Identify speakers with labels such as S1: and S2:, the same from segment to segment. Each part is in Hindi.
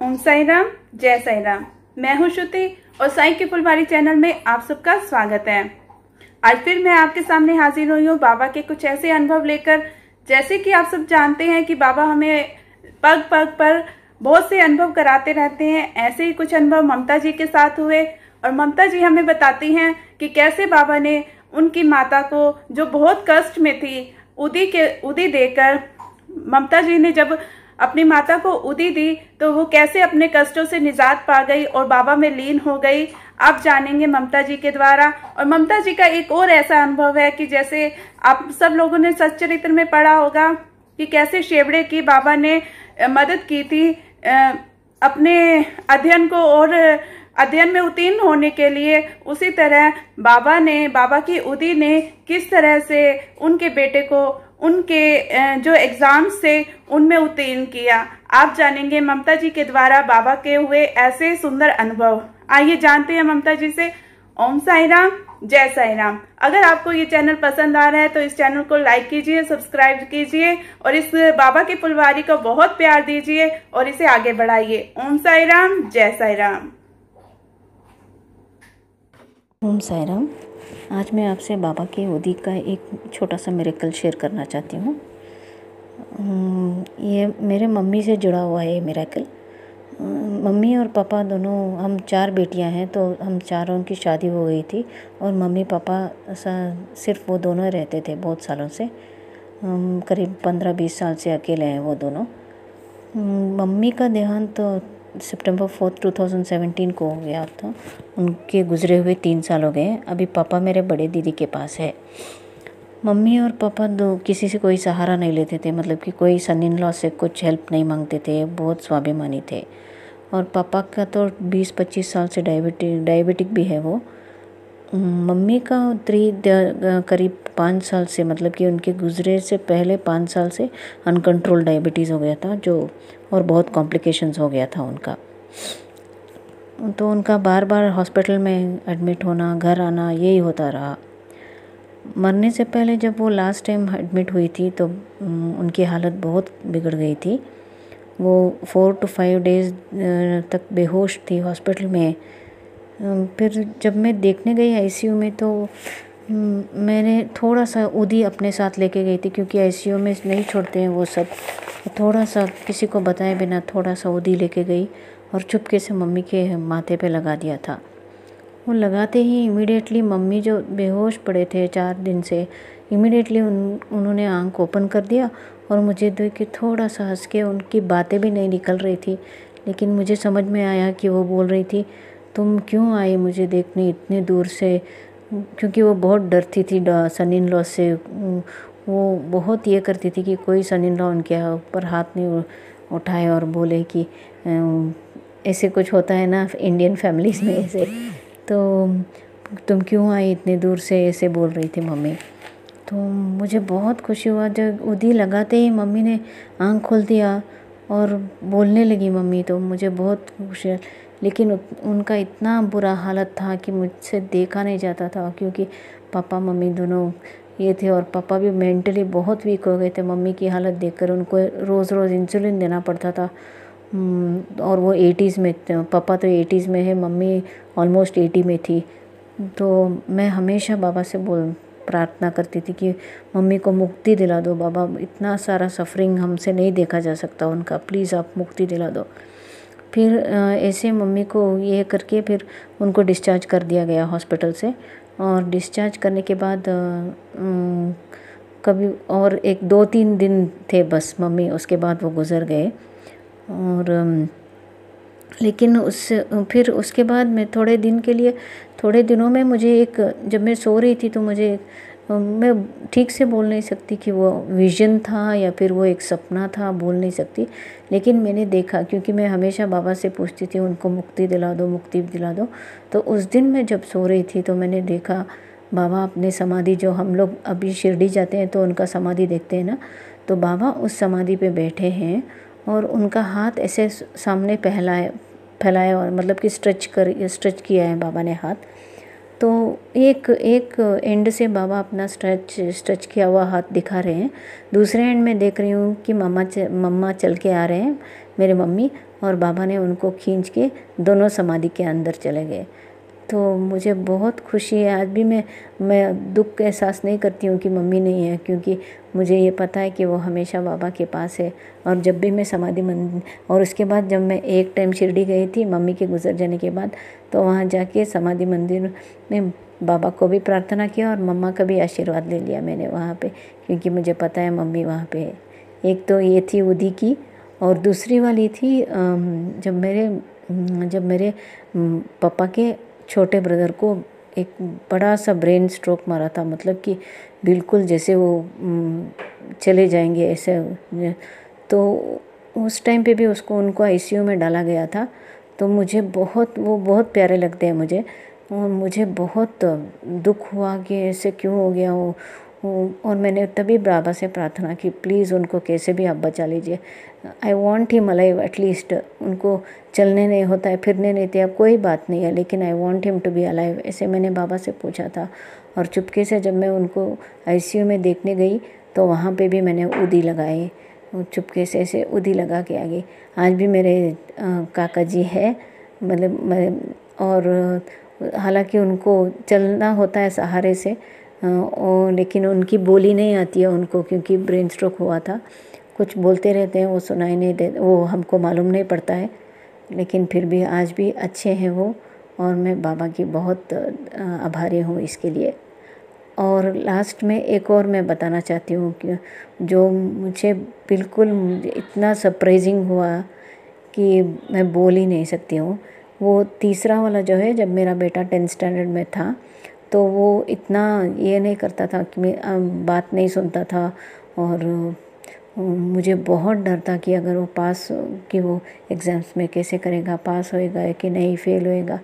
S1: ओम साई राम, जय साई राम। मैं हूं श्रुति और साई की फुलवारी चैनल में आप सबका स्वागत है। आज फिर मैं आपके सामने हाजिर हुई हूँ बाबा के कुछ ऐसे अनुभव लेकर। जैसे कि आप सब जानते हैं कि बाबा हमें पग पग पर बहुत से अनुभव कराते रहते हैं। ऐसे ही कुछ अनुभव ममता जी के साथ हुए और ममता जी हमें बताती हैं कि कैसे बाबा ने उनकी माता को, जो बहुत कष्ट में थी, उदी देकर, ममता जी ने जब अपनी माता को उदी दी तो वो कैसे अपने कष्टों से निजात पा गई और बाबा में लीन हो गई। आप जानेंगे ममता जी के द्वारा। और ममता जी का एक और ऐसा अनुभव है कि जैसे आप सब लोगों ने सच्चरित्र में पढ़ा होगा कि कैसे शेवड़े की बाबा ने मदद की थी अपने अध्ययन को और अध्ययन में उत्तीर्ण होने के लिए। उसी तरह बाबा की उदी ने किस तरह से उनके बेटे को उनके जो एग्जाम्स थे उनमें उत्तीर्ण किया। आप जानेंगे ममता जी के द्वारा बाबा के हुए ऐसे सुंदर अनुभव। आइए जानते हैं ममता जी से। ओम साई राम, जय साई राम। अगर आपको ये चैनल पसंद आ रहा है तो इस चैनल को लाइक कीजिए, सब्सक्राइब कीजिए और इस बाबा की फुलवारी को बहुत प्यार दीजिए और इसे आगे बढ़ाइए। ओम साई राम, जय साई राम।
S2: ओम साई राम। आज मैं आपसे बाबा की उदी का एक छोटा सा मिरेकल शेयर करना चाहती हूँ। ये मेरे मम्मी से जुड़ा हुआ है ये मिरेकल। मम्मी और पापा दोनों, हम 4 बेटियां हैं, तो हम चारों की शादी हो गई थी और मम्मी पापा सिर्फ वो दोनों रहते थे बहुत सालों से। करीब 15-20 साल से अकेले हैं वो दोनों। मम्मी का देहांत तो सितंबर 4, 2017 को हो गया था। उनके गुजरे हुए 3 साल हो गए। अभी पापा मेरे बड़े दीदी के पास है। मम्मी और पापा किसी से कोई सहारा नहीं लेते थे, मतलब कि कोई सन इन लॉ से कुछ हेल्प नहीं मांगते थे, बहुत स्वाभिमानी थे। और पापा का तो 20-25 साल से डायबिटिक भी है वो। मम्मी का करीब 5 साल से, मतलब कि उनके गुजरे से पहले 5 साल से अनकंट्रोल डायबिटीज़ हो गया था, जो और बहुत कॉम्प्लिकेशंस हो गया था उनका। तो उनका बार बार हॉस्पिटल में एडमिट होना, घर आना, यही होता रहा। मरने से पहले जब वो लास्ट टाइम एडमिट हुई थी तो उनकी हालत बहुत बिगड़ गई थी। वो 4 to 5 डेज़ तक बेहोश थी हॉस्पिटल में। फिर जब मैं देखने गई आईसीयू में तो मैंने थोड़ा सा उदी अपने साथ लेके गई थी, क्योंकि आईसीयू में नहीं छोड़ते हैं वो सब। थोड़ा सा किसी को बताए बिना थोड़ा सा उदी लेके गई और चुपके से मम्मी के माथे पे लगा दिया था। वो लगाते ही इमीडिएटली मम्मी, जो बेहोश पड़े थे 4 दिन से, इमीडिएटली उन्होंने आंख ओपन कर दिया और मुझे देख के थोड़ा सा हंस के, उनकी बातें भी नहीं निकल रही थी, लेकिन मुझे समझ में आया कि वो बोल रही थी, तुम क्यों आई मुझे देखने इतने दूर से। क्योंकि वो बहुत डरती थी सन इन लॉ से। वो बहुत ये करती थी कि कोई सन इन लॉ उनके ऊपर हाथ नहीं उठाए और बोले कि ऐसे कुछ होता है ना इंडियन फैमिलीज़ में ऐसे। तो तुम क्यों आई इतने दूर से, ऐसे बोल रही थी मम्मी। तो मुझे बहुत खुशी हुआ जब उदी लगाते ही मम्मी ने आँख खोल दिया और बोलने लगी मम्मी, तो मुझे बहुत खुशी। लेकिन उनका इतना बुरा हालत था कि मुझसे देखा नहीं जाता था, क्योंकि पापा मम्मी दोनों ये थे और पापा भी मेंटली बहुत वीक हो गए थे। मम्मी की हालत देखकर उनको रोज़ इंसुलिन देना पड़ता था। और वो 80s में, पापा तो 80s में है, मम्मी ऑलमोस्ट 80 में थी। तो मैं हमेशा बाबा से प्रार्थना करती थी कि मम्मी को मुक्ति दिला दो बाबा, इतना सारा सफरिंग हमसे नहीं देखा जा सकता उनका, प्लीज़ आप मुक्ति दिला दो। फिर ऐसे मम्मी को ये करके फिर उनको डिस्चार्ज कर दिया गया हॉस्पिटल से। और डिस्चार्ज करने के बाद कभी और 1-2-3 दिन थे बस मम्मी, उसके बाद वो गुज़र गए। और लेकिन फिर उसके बाद मैं थोड़े दिनों में मुझे जब मैं सो रही थी तो मैं ठीक से बोल नहीं सकती कि वो विजन था या फिर वो एक सपना था, बोल नहीं सकती। लेकिन मैंने देखा, क्योंकि मैं हमेशा बाबा से पूछती थी उनको मुक्ति दिला दो, मुक्ति दिला दो। तो उस दिन मैं जब सो रही थी तो मैंने देखा बाबा अपने समाधि, जो हम लोग अभी शिरडी जाते हैं तो उनका समाधि देखते हैं ना, तो बाबा उस समाधि पे बैठे हैं और उनका हाथ ऐसे सामने फैलाया और मतलब कि स्ट्रेच किया है बाबा ने हाथ। तो एक एंड से बाबा अपना स्ट्रेच किया हुआ हाथ दिखा रहे हैं, दूसरे एंड में देख रही हूँ कि मम्मा चल के आ रहे हैं मेरे मम्मी, और बाबा ने उनको खींच के दोनों समाधि के अंदर चले गए। तो मुझे बहुत खुशी है। आज भी मैं दुख का एहसास नहीं करती हूँ कि मम्मी नहीं है, क्योंकि मुझे ये पता है कि वो हमेशा बाबा के पास है। और जब भी मैं समाधि मंदिर, और उसके बाद जब मैं एक टाइम शिरडी गई थी मम्मी के गुजर जाने के बाद, तो वहाँ जाके समाधि मंदिर में बाबा को भी प्रार्थना किया और मम्मा का भी आशीर्वाद ले लिया मैंने वहाँ पे, क्योंकि मुझे पता है मम्मी वहाँ पे है। एक तो ये थी उदी की, और दूसरी वाली थी जब मेरे पापा के छोटे ब्रदर को एक बड़ा सा ब्रेन स्ट्रोक मारा था, मतलब कि बिल्कुल जैसे वो चले जाएंगे ऐसे। तो उस टाइम पे भी उनको आईसीयू में डाला गया था। तो मुझे वो बहुत प्यारे लगते हैं मुझे, और मुझे बहुत दुख हुआ कि ऐसे क्यों हो गया वो। और मैंने तभी बाबा से प्रार्थना की, प्लीज़ उनको कैसे भी आप बचा लीजिए। आई वॉन्ट हिम अलाइव एटलीस्ट। उनको चलने नहीं होता है, फिरने नहीं दिया, कोई बात नहीं है, लेकिन I want him to be alive, ऐसे मैंने बाबा से पूछा था। और चुपके से जब मैं उनको आईसीयू में देखने गई तो वहाँ पे भी मैंने उदी लगाई, चुपके से ऐसे उदी लगा के आ गई। आज भी मेरे काका जी है, मतलब और हालांकि उनको चलना होता है सहारे से, और लेकिन उनकी बोली नहीं आती है उनको, क्योंकि ब्रेन स्ट्रोक हुआ था। कुछ बोलते रहते हैं, वो सुनाई नहीं दे, वो हमको मालूम नहीं पड़ता है, लेकिन फिर भी आज भी अच्छे हैं वो। और मैं बाबा की बहुत आभारी हूँ इसके लिए। और लास्ट में एक और मैं बताना चाहती हूँ कि जो मुझे इतना सरप्राइजिंग हुआ कि मैं बोल ही नहीं सकती हूँ। वो तीसरा वाला जो है, जब मेरा बेटा 10th स्टैंडर्ड में था, तो वो इतना ये नहीं करता था कि मैं बात नहीं सुनता था, और मुझे बहुत डर था कि अगर वो एग्ज़ाम्स में कैसे करेगा, पास होएगा कि नहीं, फेल होएगा।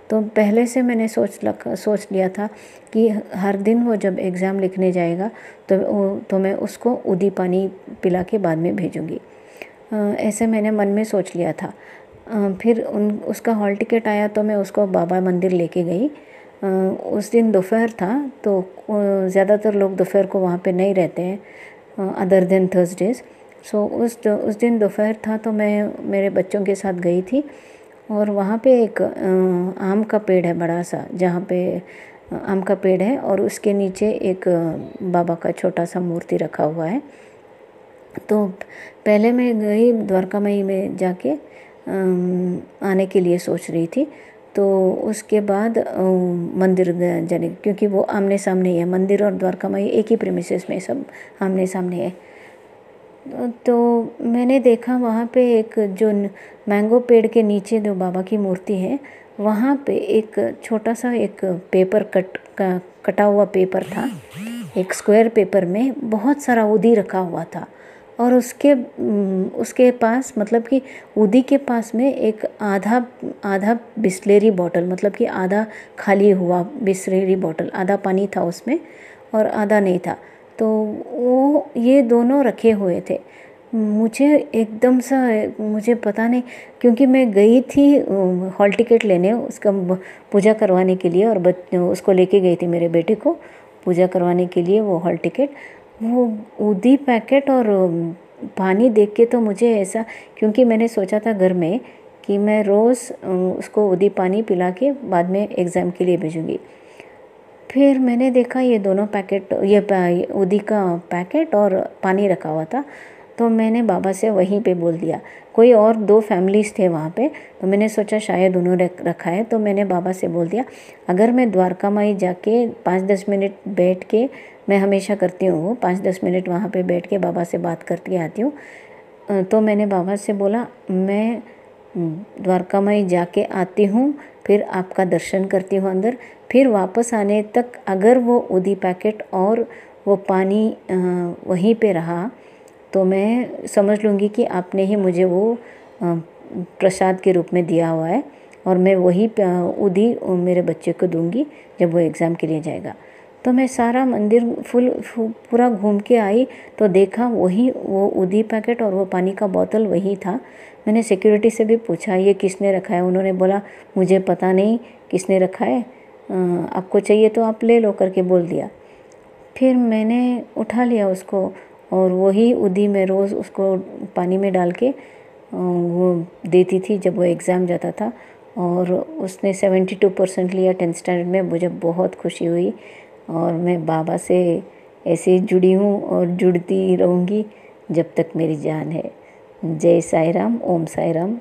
S2: तो पहले से मैंने सोच लिया था कि हर दिन वो जब एग्ज़ाम लिखने जाएगा तो मैं उसको उदी पानी पिला के बाद में भेजूँगी, ऐसे मैंने मन में सोच लिया था। फिर उसका हॉल टिकट आया तो मैं उसको बाबा मंदिर लेके गई। उस दिन दोपहर था, तो ज़्यादातर लोग दोपहर को वहाँ पे नहीं रहते हैं अदर देन थर्सडेज। सो उस दिन दोपहर था, तो मैं मेरे बच्चों के साथ गई थी, और वहाँ पे एक आम का पेड़ है बड़ा सा, जहाँ पे आम का पेड़ है, और उसके नीचे एक बाबा का छोटा सा मूर्ति रखा हुआ है। तो पहले मैं गई द्वारका माई में जाके आने के लिए सोच रही थी। तो उसके बाद मंदिर जाने, क्योंकि वो आमने सामने ही है, मंदिर और द्वारका माई एक ही प्रीमिसेस में, सब आमने सामने है। तो मैंने देखा वहाँ पे एक जो मैंगो पेड़ के नीचे जो बाबा की मूर्ति है, वहाँ पे एक छोटा सा एक पेपर कटा हुआ पेपर था। एक स्क्वायर पेपर में बहुत सारा उदी रखा हुआ था, और उसके पास, मतलब कि उदी के पास में एक आधा बिस्लेरी बॉटल, मतलब कि आधा खाली हुआ बिस्लेरी बॉटल, आधा पानी था उसमें और आधा नहीं था। तो वो ये दोनों रखे हुए थे। मुझे एकदम सा, मुझे पता नहीं, क्योंकि मैं गई थी हॉल टिकट लेने, उसका पूजा करवाने के लिए, और उसको लेके गई थी मेरे बेटे को पूजा करवाने के लिए वो हॉल टिकट। वो उदी पैकेट और पानी देख के तो मुझे ऐसा, क्योंकि मैंने सोचा था घर में कि मैं रोज़ उसको उदी पानी पिला के बाद में एग्ज़ाम के लिए भेजूँगी। फिर मैंने देखा ये दोनों पैकेट, ये उदी का पैकेट और पानी रखा हुआ था। तो मैंने बाबा से वहीं पे बोल दिया। कोई और 2 फैमिलीज़ थे वहाँ पे, तो मैंने सोचा शायद उन्होंने रखा है। तो मैंने बाबा से बोल दिया, अगर मैं द्वारका माई जाके 5-10 मिनट बैठ के, मैं हमेशा करती हूँ 5-10 मिनट वहाँ पे बैठ के बाबा से बात करके आती हूँ। तो मैंने बाबा से बोला, मैं द्वारका माई जाके आती हूँ, फिर आपका दर्शन करती हूँ अंदर, फिर वापस आने तक अगर वो उदी पैकेट और वो पानी वहीं पे रहा तो मैं समझ लूँगी कि आपने ही मुझे वो प्रसाद के रूप में दिया हुआ है, और मैं वही उदी मेरे बच्चे को दूँगी जब वो एग्ज़ाम के लिए जाएगा। तो मैं सारा मंदिर पूरा घूम के आई, तो देखा वही वो उदी पैकेट और वो पानी का बोतल वही था। मैंने सिक्योरिटी से भी पूछा ये किसने रखा है, उन्होंने बोला मुझे पता नहीं किसने रखा है, आपको चाहिए तो आप ले लो करके बोल दिया। फिर मैंने उठा लिया उसको, और वही उदी में रोज़ उसको पानी में डाल के वो देती थी जब वो एग्ज़ाम जाता था, और उसने 72% लिया 10th स्टैंडर्ड में। मुझे बहुत खुशी हुई और मैं बाबा से ऐसे जुड़ी हूँ और जुड़ती रहूँगी जब तक मेरी जान है। जय साई राम, ओम साई राम।